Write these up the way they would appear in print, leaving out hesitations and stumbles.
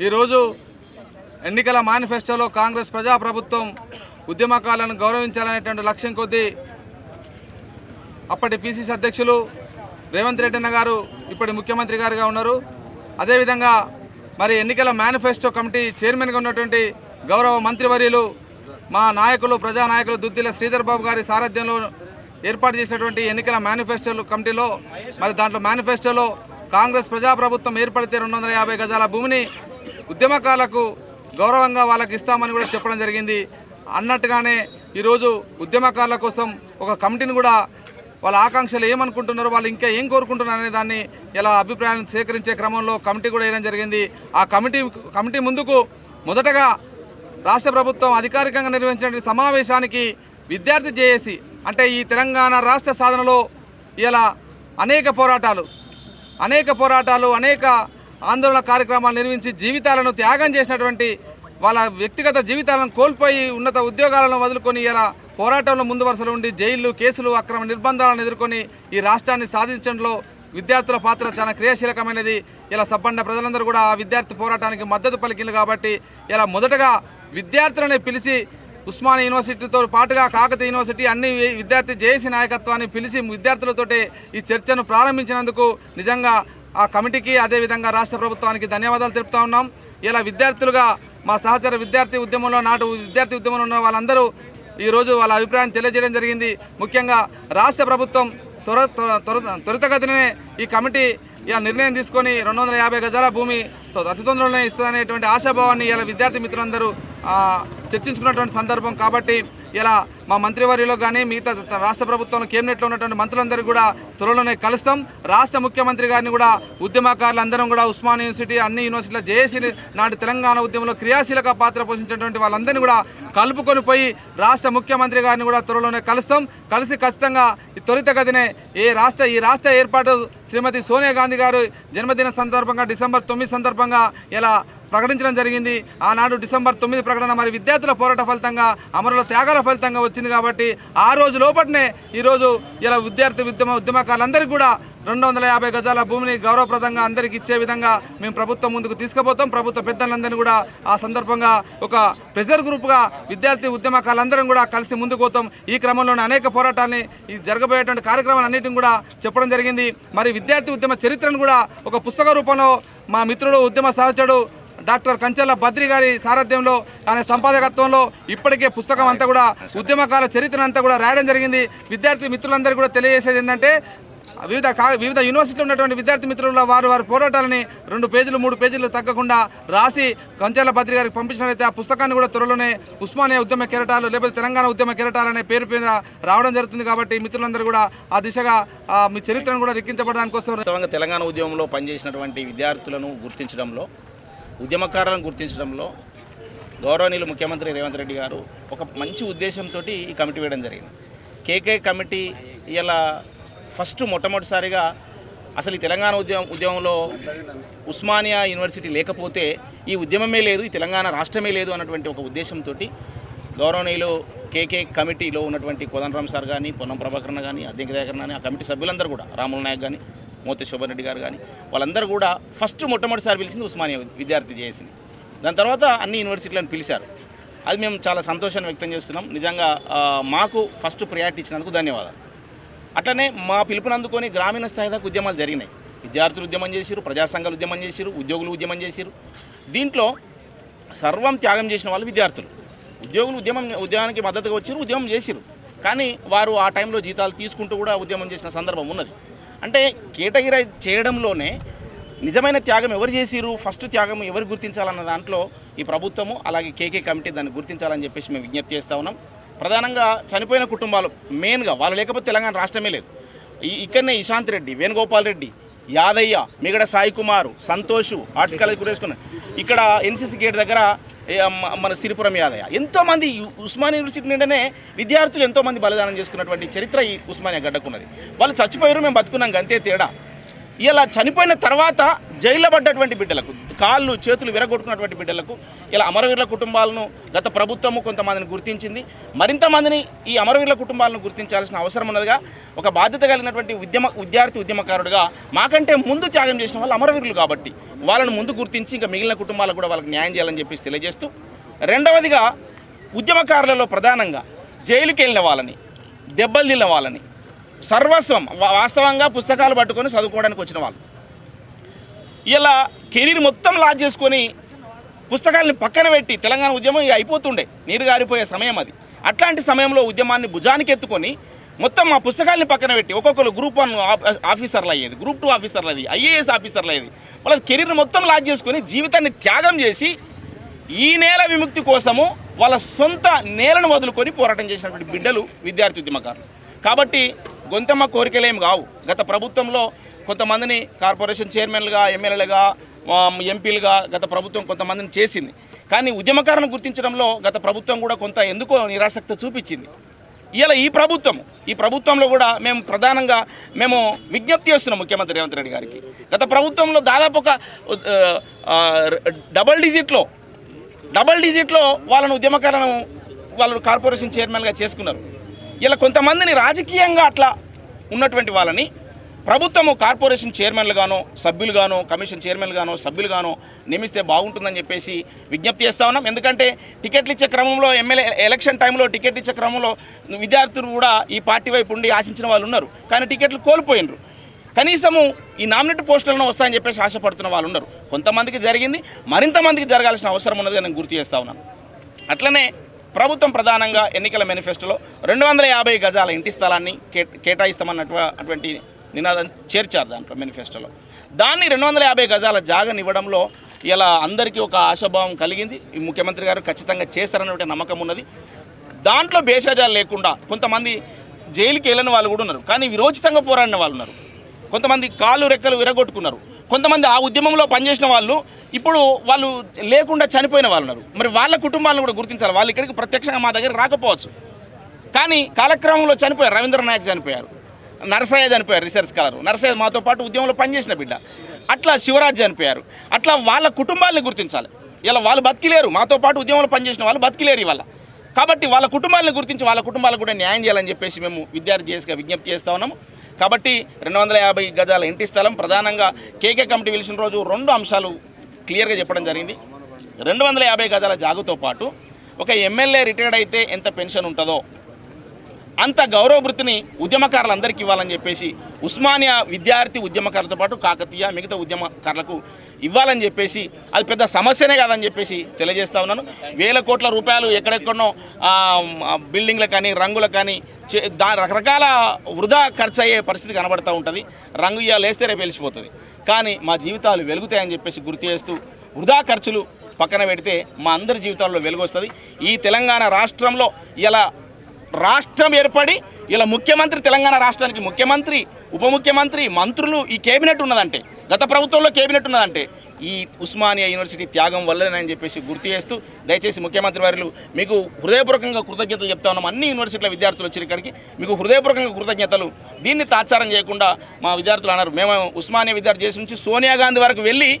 ఈరోజు ఎన్నికల మేనిఫెస్టోలో కాంగ్రెస్ ప్రజాప్రభుత్వం ఉద్యమకారులను గౌరవించాలనేటువంటి లక్ష్యం కొద్దీ అప్పటి పిసిసి అధ్యక్షులు రేవంత్ రెడ్డి అన్న గారు ఇప్పటి ముఖ్యమంత్రి గారుగా ఉన్నారు. అదేవిధంగా మరి ఎన్నికల మేనిఫెస్టో కమిటీ చైర్మన్గా ఉన్నటువంటి గౌరవ మంత్రివర్యులు మా నాయకులు ప్రజానాయకులు దుద్దిల శ్రీధర్ బాబు గారి సారథ్యంలో ఏర్పాటు చేసినటువంటి ఎన్నికల మేనిఫెస్టో కమిటీలో మరి దాంట్లో మేనిఫెస్టోలో కాంగ్రెస్ ప్రజాప్రభుత్వం ఏర్పడితే 250 గజాల భూమిని ఉద్యమకారులకు గౌరవంగా వాళ్ళకి ఇస్తామని కూడా చెప్పడం జరిగింది. అన్నట్టుగానే ఈరోజు ఉద్యమకారుల కోసం ఒక కమిటీని కూడా వాళ్ళ ఆకాంక్షలు ఏమనుకుంటున్నారో వాళ్ళు ఇంకా ఏం కోరుకుంటున్నారు అనే దాన్ని ఇలా అభిప్రాయాలను సేకరించే క్రమంలో కమిటీ కూడా వేయడం జరిగింది. ఆ కమిటీ ముందుకు మొదటగా రాష్ట్ర ప్రభుత్వం అధికారికంగా నిర్వహించిన సమావేశానికి విద్యార్థి జేఏసీ అంటే ఈ తెలంగాణ రాష్ట్ర సాధనలో ఇలా అనేక పోరాటాలు అనేక ఆందోళన కార్యక్రమాలు నిర్వహించి జీవితాలను త్యాగం చేసినటువంటి వాళ్ళ వ్యక్తిగత జీవితాలను కోల్పోయి ఉన్నత ఉద్యోగాలను వదులుకొని ఇలా పోరాటంలో ముందు వరుసలో ఉండి జైళ్లు కేసులు అక్రమ నిర్బంధాలను ఎదుర్కొని ఈ రాష్ట్రాన్ని సాధించడంలో విద్యార్థుల పాత్ర చాలా క్రియాశీలకమైనది. ఇలా సబ్బండ ప్రజలందరూ కూడా ఆ విద్యార్థి పోరాటానికి మద్దతు పలికింది. కాబట్టి ఇలా మొదటగా విద్యార్థులని పిలిచి ఉస్మానియా యూనివర్సిటీతో పాటుగా కాకతీయ యూనివర్సిటీ అన్ని విద్యార్థి జేఏసీ నాయకత్వాన్ని పిలిచి విద్యార్థులతోటి ఈ చర్చను ప్రారంభించినందుకు నిజంగా ఆ కమిటీకి అదేవిధంగా రాష్ట్ర ప్రభుత్వానికి ధన్యవాదాలు తెలుపుతా ఉన్నాం. ఇలా విద్యార్థులుగా మా సహచర విద్యార్థి ఉద్యమంలో విద్యార్థి ఉద్యమంలో ఉన్న వాళ్ళందరూ ఈరోజు వాళ్ళ అభిప్రాయం తెలియజేయడం జరిగింది. ముఖ్యంగా రాష్ట్ర ప్రభుత్వం త్వరితగతినే ఈ కమిటీ ఇలా నిర్ణయం తీసుకొని 250 గజాల భూమి అతి తొందరలోనే ఇస్తుందనేటువంటి ఆశాభావాన్ని ఇలా విద్యార్థి మిత్రులందరూ చర్చించుకున్నటువంటి సందర్భం. కాబట్టి ఇలా మా మంత్రివర్యులు కానీ మిగతా రాష్ట్ర ప్రభుత్వంలో కేబినెట్లో ఉన్నటువంటి మంత్రులందరూ కూడా త్వరలోనే కలుస్తాం. రాష్ట్ర ముఖ్యమంత్రి గారిని కూడా ఉద్యమకారులందరం కూడా ఉస్మానియా యూనివర్సిటీ అన్ని యూనివర్సిటీల జేఏసీ నాటి తెలంగాణ ఉద్యమంలో క్రియాశీలక పాత్ర పోషించినటువంటి వాళ్ళందరినీ కూడా కలుపుకొని పోయి రాష్ట్ర ముఖ్యమంత్రి గారిని కూడా త్వరలోనే కలుస్తాం. కలిసి ఖచ్చితంగా త్వరితగతినే ఈ రాష్ట్ర ఏర్పాటు శ్రీమతి సోనియా గాంధీ గారు జన్మదిన సందర్భంగా డిసెంబర్ 9 సందర్భంగా ఇలా ప్రకటించడం జరిగింది. ఆనాడు డిసెంబర్ 9 ప్రకటన మరి విద్యార్థుల పోరాట ఫలితంగా అమరుల త్యాగాల ఫలితంగా వచ్చింది. కాబట్టి ఆ రోజు లోపట్నే ఈరోజు ఇలా ఉద్యమకారులందరికీ కూడా 250 గజాల భూమిని గౌరవప్రదంగా అందరికీ ఇచ్చే విధంగా మేము ప్రభుత్వం ముందుకు తీసుకుపోతాం. ప్రభుత్వ పెద్దలందరినీ కూడా ఆ సందర్భంగా ఒక ప్రెజర్ గ్రూప్గా విద్యార్థి ఉద్యమకారులందరం కూడా కలిసి ముందుకు పోతాం. ఈ క్రమంలోనే అనేక పోరాటాలని ఈ జరగబోయేటువంటి కార్యక్రమాలన్నింటిని కూడా చెప్పడం జరిగింది. మరి విద్యార్థి ఉద్యమ చరిత్రను కూడా ఒక పుస్తక రూపంలో మా మిత్రుడు ఉద్యమ సహచరుడు డాక్టర్ కంచెల బద్రి గారి సారథ్యంలో ఆయన సంపాదకత్వంలో ఇప్పటికే పుస్తకం అంతా కూడా ఉద్యమకాల చరిత్ర అంతా కూడా రాయడం జరిగింది. విద్యార్థి మిత్రులందరూ కూడా తెలియజేసేది ఏంటంటే వివిధ యూనివర్సిటీలో ఉన్నటువంటి విద్యార్థి మిత్రుల వారి పోరాటాలని 2 పేజీలు 3 పేజీలు తగ్గకుండా రాసి కంచెల బద్రి గారికి పంపించినట్లయితే ఆ పుస్తకాన్ని కూడా త్వరలోనే ఉస్మానియా ఉద్యమ కెరటాలు లేకపోతే తెలంగాణ ఉద్యమ కెరటాలు అనే పేరు మీద రావడం జరుగుతుంది. కాబట్టి మిత్రులందరూ కూడా ఆ దిశగా మీ చరిత్రను కూడా లిఖించబడడానికి వస్తారు. తెలంగాణ ఉద్యమంలో పనిచేసినటువంటి విద్యార్థులను గుర్తించడంలో ఉద్యమకారులను గుర్తించడంలో గౌరవనీయులు ముఖ్యమంత్రి రేవంత్ రెడ్డి గారు ఒక మంచి ఉద్దేశంతో ఈ కమిటీ వేయడం జరిగింది. కేకే కమిటీ ఇలా మొట్టమొదటిసారిగా అసలు ఈ తెలంగాణ ఉద్యమంలో ఉస్మానియా యూనివర్సిటీ లేకపోతే ఈ ఉద్యమమే లేదు, ఈ తెలంగాణ రాష్ట్రమే లేదు అన్నటువంటి ఒక ఉద్దేశంతో గౌరవనీయులు కేకే కమిటీలో ఉన్నటువంటి కోదండరామ్ సార్ కానీ పొన్నం ప్రభాకరణ కానీ అధ్యక్ష కానీ ఆ కమిటీ సభ్యులందరూ కూడా రాముల నాయక్ కానీ మోతి శోభన్ రెడ్డి గారు కానీ వాళ్ళందరూ కూడా మొట్టమొదటిసారి పిలిచింది ఉస్మానియా విద్యార్థి జేఏసీని. దాని తర్వాత అన్ని యూనివర్సిటీలను పిలిచారు. అది మేము చాలా సంతోషాన్ని వ్యక్తం చేస్తున్నాం. నిజంగా మాకు ఫస్ట్ ప్రయారిటీ ఇచ్చినందుకు ధన్యవాదాలు. అట్లనే మా పిలుపునందుకొని గ్రామీణ స్థాయి దాకా ఉద్యమాలు జరిగినాయి. విద్యార్థులు ఉద్యమం చేశారు, ప్రజా సంఘాలు ఉద్యమం చేశారు, ఉద్యోగులు ఉద్యమం చేశారు. దీంట్లో సర్వం త్యాగం చేసిన వాళ్ళు విద్యార్థులు. ఉద్యోగులు ఉద్యమానికి మద్దతుగా వచ్చారు, ఉద్యమం చేశారు. కానీ వారు ఆ టైంలో జీతాలు తీసుకుంటూ కూడా ఉద్యమం చేసిన సందర్భం ఉన్నది. అంటే కేటగిరీ చేయడంలోనే నిజమైన త్యాగం ఎవరు చేసిరు, ఫస్ట్ త్యాగం ఎవరు గుర్తించాలన్న దాంట్లో ఈ ప్రభుత్వము అలాగే కేకే కమిటీ దాన్ని గుర్తించాలని చెప్పేసి మేము విజ్ఞప్తి చేస్తూ ఉన్నాం. ప్రధానంగా చనిపోయిన కుటుంబాలు మెయిన్గా వాళ్ళు లేకపోతే తెలంగాణ రాష్ట్రమే లేదు. ఇక్కడనే ఇశాంత్ రెడ్డి, వేణుగోపాల్ రెడ్డి, యాదయ్య, మిగడ సాయి కుమారు, సంతోషు ఆర్ట్స్ కాలేజ్ కురేసుకున్నారు. ఇక్కడ ఎన్సీసీ గేట్ దగ్గర మన సిరిపురం యాదయ్య, ఎంతోమంది ఉస్మానియా యూనివర్సిటీ నిండనే విద్యార్థులు ఎంతోమంది బలిదానం చేసుకున్నటువంటి చరిత్ర ఈ ఉస్మానియా గడ్డకున్నది. వాళ్ళు చచ్చిపోయారు, మేము బతుకున్నాం, అంతే తేడా. ఇలా చనిపోయిన తర్వాత జైల్లో పడ్డటువంటి బిడ్డలకు, కాళ్ళు చేతులు విరగొట్టుకున్నటువంటి బిడ్డలకు ఇలా అమరవీరుల కుటుంబాలను గత ప్రభుత్వము కొంతమందిని గుర్తించింది. మరింత మందిని ఈ అమరవీరుల కుటుంబాలను గుర్తించాల్సిన అవసరం ఉన్నదిగా ఒక బాధ్యత కలిగినటువంటి విద్యార్థి ఉద్యమకారుడిగా మాకంటే ముందు త్యాగం చేసిన వాళ్ళు అమరవీరులు కాబట్టి వాళ్ళను ముందు గుర్తించి ఇంకా మిగిలిన కుటుంబాలకు కూడా వాళ్ళకి న్యాయం చేయాలని చెప్పేసి తెలియజేస్తూ, రెండవదిగా ఉద్యమకారులలో ప్రధానంగా జైలుకి వెళ్ళిన వాళ్ళని, దెబ్బలు తిన్న వాళ్ళని, సర్వస్వం వాస్తవంగా పుస్తకాలు పట్టుకొని చదువుకోవడానికి వచ్చిన వాళ్ళు ఇలా కెరీర్ మొత్తం లాజ్ చేసుకొని పుస్తకాలను పక్కన పెట్టి తెలంగాణ ఉద్యమం అయిపోతుండే, నీరు గారిపోయే సమయం అది. అట్లాంటి సమయంలో ఉద్యమాన్ని భుజానికి ఎత్తుకొని మొత్తం ఆ పుస్తకాలని పక్కన పెట్టి ఒక్కొక్కరు గ్రూప్ 1 ఆఫీసర్లు అయ్యేది, గ్రూప్ 2 ఆఫీసర్లు అయ్యేది, ఐఏఎస్ ఆఫీసర్లు అయ్యేది. వాళ్ళ కెరీర్ మొత్తం లాజ్ చేసుకొని జీవితాన్ని త్యాగం చేసి ఈ నేల విముక్తి కోసము వాళ్ళ సొంత నేలను వదులుకొని పోరాటం చేసినటువంటి బిడ్డలు విద్యార్థి ఉద్యమకారులు. కాబట్టి గొంతమ్మ కోరికలేం కావు. గత ప్రభుత్వంలో కొంతమందిని కార్పొరేషన్ చైర్మన్లుగా, ఎమ్మెల్యేలుగా, ఎంపీలుగా గత ప్రభుత్వం కొంతమందిని చేసింది. కానీ ఉద్యమకారులను గుర్తించడంలో గత ప్రభుత్వం కూడా కొంత ఎందుకో నిరాసక్తి చూపించింది. ఇలా ఈ ప్రభుత్వంలో కూడా మేము ప్రధానంగా విజ్ఞప్తి చేస్తున్నాం ముఖ్యమంత్రి రేవంత్ రెడ్డి గారికి. గత ప్రభుత్వంలో దాదాపు ఒక డబల్ డిజిట్లో వాళ్ళను ఉద్యమకారులను వాళ్ళు కార్పొరేషన్ చైర్మన్గా చేసుకున్నారు. ఇలా కొంతమందిని రాజకీయంగా అట్లా ఉన్నటువంటి వాళ్ళని ప్రభుత్వము కార్పొరేషన్ చైర్మన్లుగానో, సభ్యులుగానో, కమిషన్ చైర్మన్లుగానో, సభ్యులుగానో నియమిస్తే బాగుంటుందని చెప్పేసి విజ్ఞప్తి చేస్తూ ఉన్నాం. ఎందుకంటే టికెట్లు ఇచ్చే క్రమంలో, ఎమ్మెల్యే ఎలక్షన్ టైంలో టికెట్ ఇచ్చే క్రమంలో విద్యార్థులు కూడా ఈ పార్టీ వైపు ఉండి ఆశించిన వాళ్ళు ఉన్నారు. కానీ టికెట్లు కోల్పోయినరు. కనీసము ఈ నామినేట్ పోస్టులను వస్తాయని చెప్పేసి ఆశపడుతున్న వాళ్ళు ఉన్నారు. కొంతమందికి జరిగింది, మరింత మందికి జరగాల్సిన అవసరం ఉన్నది నేను గుర్తు చేస్తూ ఉన్నాను. అట్లనే ప్రభుత్వం ప్రధానంగా ఎన్నికల మేనిఫెస్టోలో 250 గజాల ఇంటి స్థలాన్ని కేటాయిస్తామన్నటువంటి నినాదం చేర్చారు దాంట్లో మేనిఫెస్టోలో. దాన్ని 250 గజాల జాగనివ్వడంలో ఇలా అందరికీ ఒక ఆశాభావం కలిగింది. ఈ ముఖ్యమంత్రి గారు ఖచ్చితంగా చేస్తారనే నమ్మకం ఉన్నది. దాంట్లో భేషజాలు లేకుండా కొంతమంది జైలుకి వెళ్ళని వాళ్ళు కూడా ఉన్నారు, కానీ విరోచితంగా పోరాడిన వాళ్ళు ఉన్నారు. కొంతమంది కాళ్ళు రెక్కలు విరగొట్టుకున్నారు. కొంతమంది ఆ ఉద్యమంలో పనిచేసిన వాళ్ళు ఇప్పుడు వాళ్ళు లేకుండా చనిపోయిన వాళ్ళు ఉన్నారు. మరి వాళ్ళ కుటుంబాలను కూడా గుర్తించాలి. వాళ్ళు ఇక్కడికి ప్రత్యక్షంగా మా దగ్గర రాకపోవచ్చు, కానీ కాలక్రమంలో చనిపోయారు. రవీంద్ర నాయక్ చనిపోయారు, నరసయ్య చనిపోయారు, రీసెర్చ్ స్కాలర్ నరసయ్య మాతో పాటు ఉద్యమంలో పనిచేసిన బిడ్డ. అట్లా శివరాజ్ చనిపోయారు. అట్లా వాళ్ళ కుటుంబాలను గుర్తించాలి. ఇలా వాళ్ళు బతికిలేరు, మాతో పాటు ఉద్యమంలో పనిచేసిన వాళ్ళు బతికిలేరు ఇవాళ. కాబట్టి వాళ్ళ కుటుంబాలను గుర్తించి వాళ్ళ కుటుంబాలకు కూడా న్యాయం చేయాలని చెప్పేసి మేము విద్యార్థి చేసిగా విజ్ఞప్తి చేస్తూ ఉన్నాము. కాబట్టి 250 గజాల ఇంటి స్థలం ప్రధానంగా కేకే కమిటీ పిలిచిన రోజు 2 అంశాలు క్లియర్గా చెప్పడం జరిగింది. 250 గజాల జాగుతో పాటు ఒక ఎమ్మెల్యే రిటైర్డ్ అయితే ఎంత పెన్షన్ ఉంటుందో అంత గౌరవ వృత్తిని ఉద్యమకారులందరికీ ఇవ్వాలని చెప్పేసి ఉస్మానియా విద్యార్థి ఉద్యమకారులతో పాటు కాకతీయ మిగతా ఉద్యమకారులకు ఇవ్వాలని చెప్పేసి అది పెద్ద సమస్యనే కాదని చెప్పేసి తెలియజేస్తా ఉన్నాను. వేల కోట్ల రూపాయలు ఎక్కడెక్కడనో బిల్డింగ్లకు కానీ రంగులకు కానీ రకరకాల వృధా ఖర్చు అయ్యే పరిస్థితి కనబడుతూ ఉంటుంది. రంగు ఇవాళ వేస్తే రేపు వెలిసిపోతుంది, కానీ మా జీవితాలు వెలుగుతాయని చెప్పేసి గుర్తు చేస్తూ వృధా ఖర్చులు పక్కన పెడితే మా అందరి జీవితాల్లో వెలుగు వస్తుంది. ఈ తెలంగాణ రాష్ట్రంలో ఇలా రాష్ట్రం ఏర్పడి ఇలా ముఖ్యమంత్రి, తెలంగాణ రాష్ట్రానికి ముఖ్యమంత్రి, ఉప ముఖ్యమంత్రి, మంత్రులు, ఈ కేబినెట్ ఉన్నదంటే, గత ప్రభుత్వంలో కేబినెట్ ఉన్నదంటే ఈ ఉస్మానియా యూనివర్సిటీ త్యాగం వల్లనేనని చెప్పేసి గుర్తు చేస్తూ దయచేసి ముఖ్యమంత్రి వారు మీకు హృదయపూర్వకంగా కృతజ్ఞతలు చెప్తా ఉన్నాం. అన్ని యూనివర్సిటీల విద్యార్థులు వచ్చి ఇక్కడికి మీకు హృదయపూర్వకంగా కృతజ్ఞతలు. దీన్ని తాత్సారం చేయకుండా మా విద్యార్థులు అన్నారు, మేము ఉస్మానియా విద్యార్థి చేసి నుంచి సోనియా గాంధీ వరకు వెళ్ళి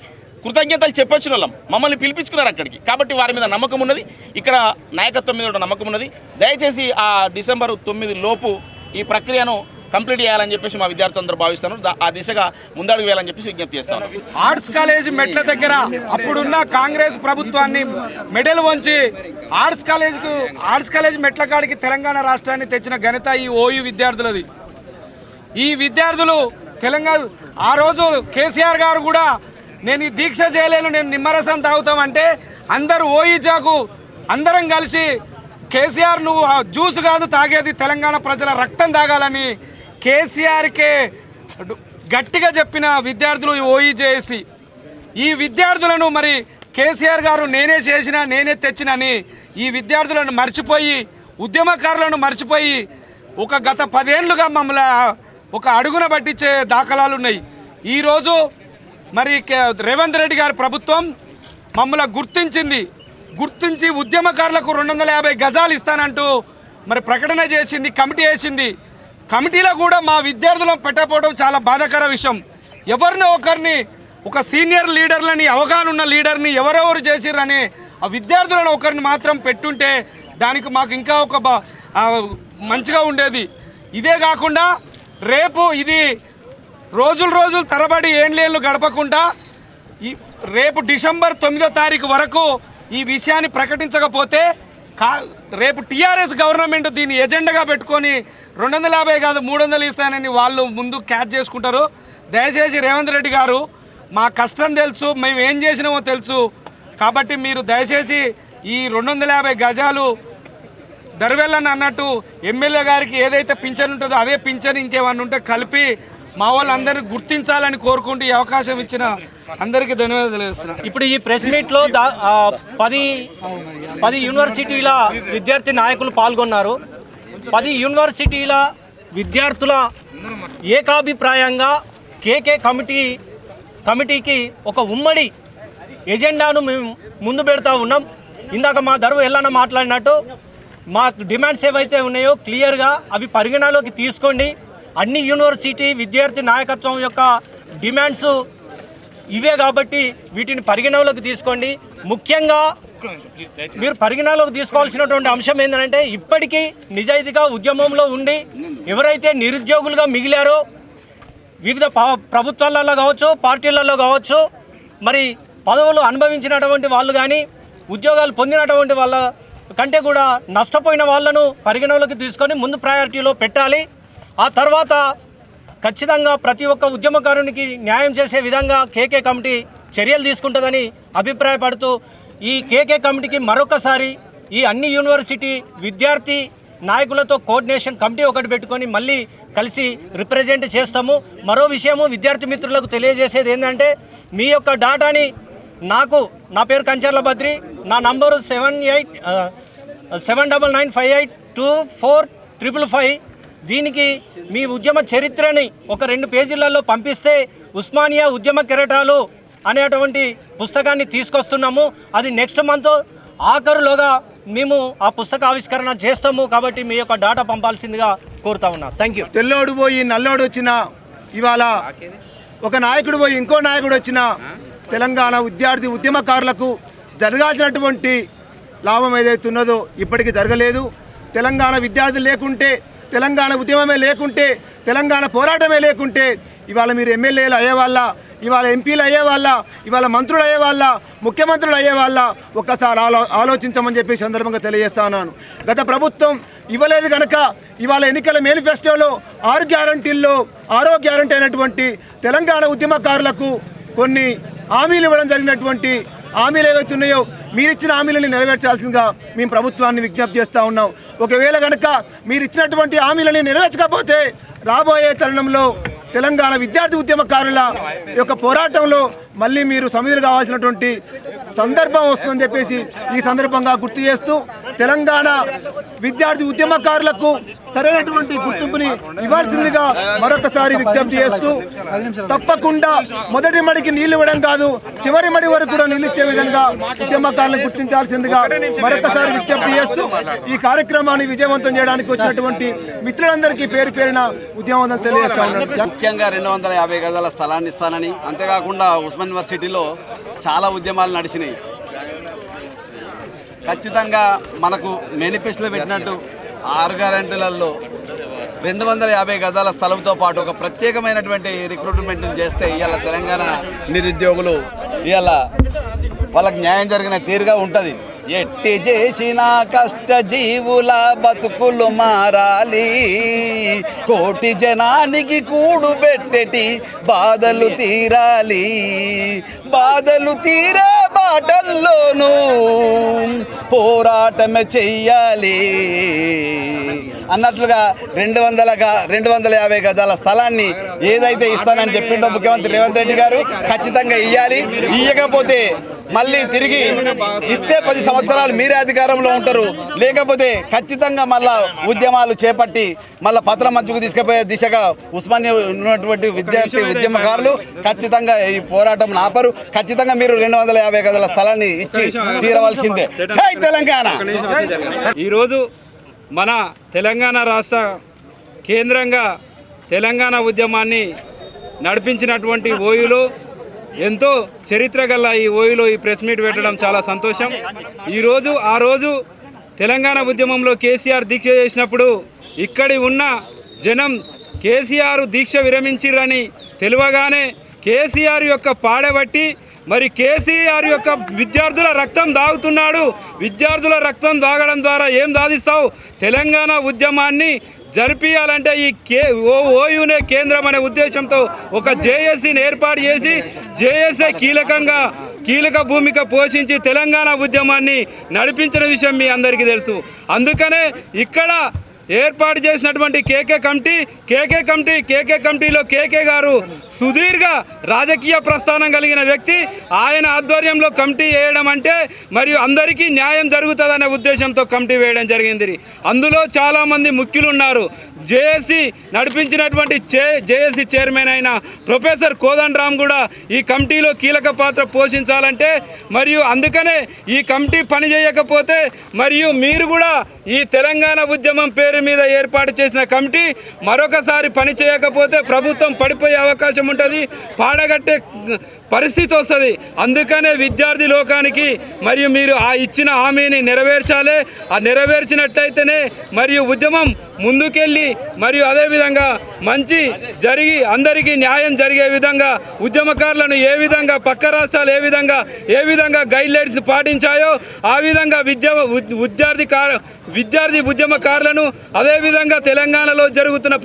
కృతజ్ఞతలు చెప్పొచ్చిన వాళ్ళం, మమ్మల్ని పిలిపించుకున్నారు అక్కడికి. కాబట్టి వారి మీద నమ్మకం ఉన్నది, ఇక్కడ నాయకత్వం మీద నమ్మకం ఉన్నది. దయచేసి ఆ డిసెంబర్ 9 లోపు ఈ ప్రక్రియను కంప్లీట్ చేయాలని చెప్పేసి మా విద్యార్థులందరూ భావిస్తాను. ఆ దిశగా ముందడుగు వేయాలని చెప్పేసి విజ్ఞప్తి చేస్తాను. ఆర్ట్స్ కాలేజ్ మెట్ల దగ్గర అప్పుడున్న కాంగ్రెస్ ప్రభుత్వాన్ని మెడల్ వంచి ఆర్ట్స్ కాలేజ్ మెట్ల కాడికి తెలంగాణ రాష్ట్రాన్ని తెచ్చిన ఘనత ఈ ఓయూ విద్యార్థులది. ఈ విద్యార్థులు తెలంగాణ ఆ రోజు కేసీఆర్ గారు కూడా నేను ఈ దీక్ష చేయలేను, నేను నిమ్మరసం తాగుతామంటే అందరూ ఓయిజాకు అందరం కలిసి కేసీఆర్ నువ్వు జ్యూస్ కాదు తాగేది, తెలంగాణ ప్రజల రక్తం తాగాలని కేసీఆర్కే గట్టిగా చెప్పిన విద్యార్థులు ఓయిజేసి ఈ విద్యార్థులను మరి కేసీఆర్ గారు నేనే చేసిన నేనే తెచ్చినని ఈ విద్యార్థులను మర్చిపోయి ఉద్యమకారులను మర్చిపోయి ఒక గత 10 ఏళ్ళుగా మమ్మల్ని ఒక అడుగున పట్టించే దాఖలాలు ఉన్నాయి. ఈరోజు మరి రేవంత్ రెడ్డి గారి ప్రభుత్వం మమ్మల్ని గుర్తించి ఉద్యమకారులకు 250 గజాలు ఇస్తానంటూ మరి ప్రకటన చేసింది, కమిటీ వేసింది. కమిటీలో కూడా మా విద్యార్థులను పెట్టకపోవడం చాలా బాధాకర విషయం. ఎవరిని ఒకరిని ఒక సీనియర్ లీడర్లని అవగాహన ఉన్న లీడర్ని ఎవరెవరు చేసిర్రని ఆ విద్యార్థులను ఒకరిని మాత్రం పెట్టుంటే దానికి మాకు ఇంకా ఒక మంచిగా ఉండేది. ఇదే కాకుండా రేపు ఇది రోజులు తరబడి ఏండ్లేళ్ళు గడపకుండా రేపు డిసెంబర్ 9వ తారీఖు వరకు ఈ విషయాన్ని ప్రకటించకపోతే రేపు టీఆర్ఎస్ గవర్నమెంట్ దీన్ని ఎజెండాగా పెట్టుకొని 250 కాదు 300 ఇస్తానని వాళ్ళు ముందు క్యాచ్ చేసుకుంటారు. దయచేసి రేవంత్ రెడ్డి గారు మా కష్టం తెలుసు, మేము ఏం చేసినామో తెలుసు, కాబట్టి మీరు దయచేసి ఈ 250 గజాలు దర్వెళ్ళని అన్నట్టు ఎమ్మెల్యే గారికి ఏదైతే పింఛన్ ఉంటుందో అదే పింఛన్ ఇంకేమన్నా ఉంటే కలిపి మా వాళ్ళందరినీ గుర్తించాలని కోరుకుంటూ ఈ అవకాశం ఇచ్చిన అందరికీ ధన్యవాదాలు తెలియజేస్తున్నా. ఇప్పుడు ఈ ప్రెస్ మీట్లో 10 యూనివర్సిటీల విద్యార్థి నాయకులు పాల్గొన్నారు. 10 యూనివర్సిటీల విద్యార్థుల ఏకాభిప్రాయంగా కేకే కమిటీకి ఒక ఉమ్మడి ఎజెండాను మేము ముందు పెడతా ఉన్నాం. ఇందాక మా దరువు ఎల్లన్న మాట్లాడినట్టు మా డిమాండ్స్ ఏవైతే ఉన్నాయో క్లియర్గా అవి పరిగణలోకి తీసుకోండి. అన్ని యూనివర్సిటీ విద్యార్థి నాయకత్వం యొక్క డిమాండ్స్ ఇవే కాబట్టి వీటిని పరిగణలోకి తీసుకోండి. ముఖ్యంగా మీరు పరిగణలోకి తీసుకోవాల్సినటువంటి అంశం ఏంటంటే ఇప్పటికీ నిజాయితీగా ఉద్యమంలో ఉండి ఎవరైతే నిరుద్యోగులుగా మిగిలారో వివిధ ప్రభుత్వాలలో కావచ్చు, పార్టీలలో కావచ్చు, మరి పదవులు అనుభవించినటువంటి వాళ్ళు కానీ ఉద్యోగాలు పొందినటువంటి వాళ్ళ కంటే కూడా నష్టపోయిన వాళ్ళను పరిగణలోకి తీసుకొని ముందు ప్రయారిటీలో పెట్టాలి. ఆ తర్వాత ఖచ్చితంగా ప్రతి ఒక్క ఉద్యమకారునికి న్యాయం చేసే విధంగా కేకే కమిటీ చర్యలు తీసుకుంటుందని అభిప్రాయపడుతూ ఈ కేకే కమిటీకి మరొకసారి ఈ అన్ని యూనివర్సిటీ విద్యార్థి నాయకులతో కోఆర్డినేషన్ కమిటీ ఒకటి పెట్టుకొని మళ్ళీ కలిసి రిప్రజెంట్ చేస్తాము. మరో విషయము విద్యార్థి మిత్రులకు తెలియజేసేది ఏంటంటే మీ యొక్క డాటాని నా పేరు కంచర్ల బద్రి, నా నంబరు 7995824555. దీనికి మీ ఉద్యమ చరిత్రని ఒక 2 పేజీలలో పంపిస్తే ఉస్మానియా ఉద్యమ కెరటాలు అనేటువంటి పుస్తకాన్ని తీసుకొస్తున్నాము. అది నెక్స్ట్ మంత్ ఆఖరులోగా మేము ఆ పుస్తక ఆవిష్కరణ చేస్తాము. కాబట్టి మీ యొక్క డాటా పంపాల్సిందిగా కోరుతా ఉన్నా. Thank you. తెల్లోడు పోయి నల్లోడు వచ్చినా ఇవాళ ఒక నాయకుడు పోయి ఇంకో నాయకుడు వచ్చినా తెలంగాణ విద్యార్థి ఉద్యమకారులకు జరగాల్సినటువంటి లాభం ఏదైతే ఉన్నదో ఇప్పటికీ జరగలేదు. తెలంగాణ విద్యార్థులు లేకుంటే, తెలంగాణ ఉద్యమమే లేకుంటే, తెలంగాణ పోరాటమే లేకుంటే ఇవాళ మీరు ఎమ్మెల్యేలు అయ్యేవాళ్ళ, ఇవాళ ఎంపీలు అయ్యేవాళ్ళ, ఇవాళ మంత్రులు అయ్యేవాళ్ళ, ముఖ్యమంత్రులు అయ్యేవాళ్ళ ఒక్కసారి ఆలోచించమని చెప్పి సందర్భంగా తెలియజేస్తా ఉన్నాను. గత ప్రభుత్వం ఇవ్వలేదు కనుక ఇవాళ ఎన్నికల మేనిఫెస్టోలో 6 గ్యారంటీల్లో 6వ గ్యారంటీ అయినటువంటి తెలంగాణ ఉద్యమకారులకు కొన్ని హామీలు ఇవ్వడం జరిగినటువంటి హామీలు ఏవైతే ఉన్నాయో మీరు ఇచ్చిన హామీలని నెరవేర్చాల్సిందిగా మేము ప్రభుత్వాన్ని విజ్ఞప్తి చేస్తూ ఉన్నాం. ఒకవేళ కనుక మీరు ఇచ్చినటువంటి హామీలని నెరవేర్చకపోతే రాబోయే తరుణంలో తెలంగాణ విద్యార్థి ఉద్యమకారుల యొక్క పోరాటంలో మళ్ళీ మీరు సమిధులు కావాల్సినటువంటి సందర్భం వస్తుందని చెప్పేసి ఈ సందర్భంగా గుర్తు చేస్తూ తెలంగాణ విద్యార్థి ఉద్యమకారులకు సరైనటువంటి గుర్తింపుని ఇవ్వాల్సిందిగా మరొకసారి విజ్ఞప్తి చేస్తూ తప్పకుండా మొదటి మడికి నీళ్లు ఇవ్వడం కాదు, చివరి మడి వరకు కూడా నీళ్ళు ఇచ్చే విధంగా ఉద్యమకారులను గుర్తించాల్సిందిగా మరొకసారి విజ్ఞప్తి చేస్తూ ఈ కార్యక్రమాన్ని విజయవంతం చేయడానికి వచ్చినటువంటి మిత్రులందరికీ పేరు పేరున ఉద్యమవంతం తెలియజేస్తా ఉన్నాను. ముఖ్యంగా 250 గజాల స్థలాన్ని ఇస్తానని, అంతేకాకుండా ఉస్మాన్ యూనివర్సిటీలో చాలా ఉద్యమాలు నడిచినాయి. ఖచ్చితంగా మనకు మేనిఫెస్టోలో పెట్టినట్టు 6 గ్యారెంటీలలో 250 గజాల స్థలంతో పాటు ఒక ప్రత్యేకమైనటువంటి రిక్రూట్మెంట్ చేస్తే ఇవాళ తెలంగాణ నిరుద్యోగులు ఇవాళ వాళ్ళకి న్యాయం జరిగిన తీరుగా ఉంటుంది. ఎట్టి చేసిన కష్ట జీవుల బతుకులు మారాలి, కోటి జనానికి కూడు పెట్టేటి బాధలు తీరాలి, బాధలు తీరే బాటల్లోనూ పోరాటమే చెయ్యాలి అన్నట్లుగా 250 గజాల స్థలాన్ని ఏదైతే ఇస్తానని చెప్పిండో ముఖ్యమంత్రి రేవంత్ రెడ్డి గారు ఖచ్చితంగా ఇవ్వాలి. ఇవ్వకపోతే మళ్ళీ తిరిగి ఇస్తే 10 సంవత్సరాలు మీరే అధికారంలో ఉంటారు, లేకపోతే ఖచ్చితంగా మళ్ళా ఉద్యమాలు చేపట్టి మళ్ళీ పత్రం మంచుకు తీసుకుపోయే దిశగా ఉస్మానియా ఉన్నటువంటి విద్యార్థి ఉద్యమకారులు ఖచ్చితంగా ఈ పోరాటం ఆపరు. ఖచ్చితంగా మీరు 250 గజాల స్థలాన్ని ఇచ్చి తీరవలసిందే. జై తెలంగాణ. ఈరోజు మన తెలంగాణ రాష్ట్ర కేంద్రంగా తెలంగాణ ఉద్యమాన్ని నడిపించినటువంటి ఓయూలో ఎంతో చరిత్ర గల ఈ ఓయూలో ఈ ప్రెస్ మీట్ పెట్టడం చాలా సంతోషం. ఆ రోజు తెలంగాణ ఉద్యమంలో కేసీఆర్ దీక్ష చేసినప్పుడు ఇక్కడి ఉన్న జనం కేసీఆర్ దీక్ష విరమించిరని తెలియగానే కేసీఆర్ యొక్క పాడబట్టి మరి కేసీఆర్ యొక్క విద్యార్థుల రక్తం దాగుతున్నాడు. విద్యార్థుల రక్తం దాగడం ద్వారా ఏం సాధిస్తావు? తెలంగాణ ఉద్యమాన్ని జరిపియాలంటే ఈ ఓయూనే కేంద్రం అనే ఉద్దేశంతో ఒక జేఏసీని ఏర్పాటు చేసి జేఏసీ కీలక భూమిక పోషించి తెలంగాణ ఉద్యమాన్ని నడిపించిన విషయం మీ అందరికీ తెలుసు. అందుకనే ఇక్కడ ఏర్పాటు చేసినటువంటి కేకే కమిటీలో కేకే గారు సుదీర్ఘ రాజకీయ ప్రస్థానం కలిగిన వ్యక్తి. ఆయన ఆధ్వర్యంలో కమిటీ వేయడం అంటే మరియు అందరికీ న్యాయం జరుగుతుందనే ఉద్దేశంతో కమిటీ వేయడం జరిగింది. అందులో చాలామంది ముఖ్యులు ఉన్నారు. జేఏసీ నడిపించినటువంటి జేఏసీ చైర్మన్ అయిన ప్రొఫెసర్ కోదండరామ్ కూడా ఈ కమిటీలో కీలక పాత్ర పోషించాలంటే మరియు అందుకనే ఈ కమిటీ పని చేయకపోతే మరియు మీరు కూడా ఈ తెలంగాణ ఉద్యమం పేరు మీద ఏర్పాటు చేసిన కమిటీ మరొకసారి పని చేయకపోతే ప్రభుత్వం పడిపోయే అవకాశం ఉంటుంది, పాడగట్టే పరిస్థితి వస్తుంది. అందుకనే విద్యార్థి లోకానికి మరియు మీరు ఆ ఇచ్చిన హామీని నెరవేర్చాలి. ఆ నెరవేర్చినట్టయితేనే మరియు ఉద్యమం ముందుకెళ్ళి మరియు అదేవిధంగా మంచి జరిగి అందరికీ న్యాయం జరిగే విధంగా ఉద్యమకారులను ఏ విధంగా పక్క రాష్ట్రాలు ఏ విధంగా గైడ్లైన్స్ పాటించాయో ఆ విధంగా విద్యార్థి ఉద్యమకారులను అదేవిధంగా తెలంగాణలో జరుగుతున్న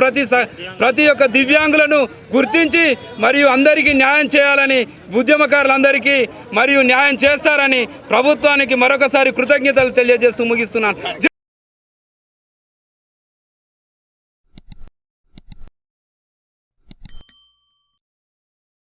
ప్రతి ఒక్క దివ్యాంగులను గుర్తించి మరియు అందరికీ న్యాయం చేయాలని ఉద్యమకారులందరికీ మరియు న్యాయం చేస్తారని ప్రభుత్వానికి మరొకసారి కృతజ్ఞతలు తెలియజేస్తూ ముగిస్తున్నాను.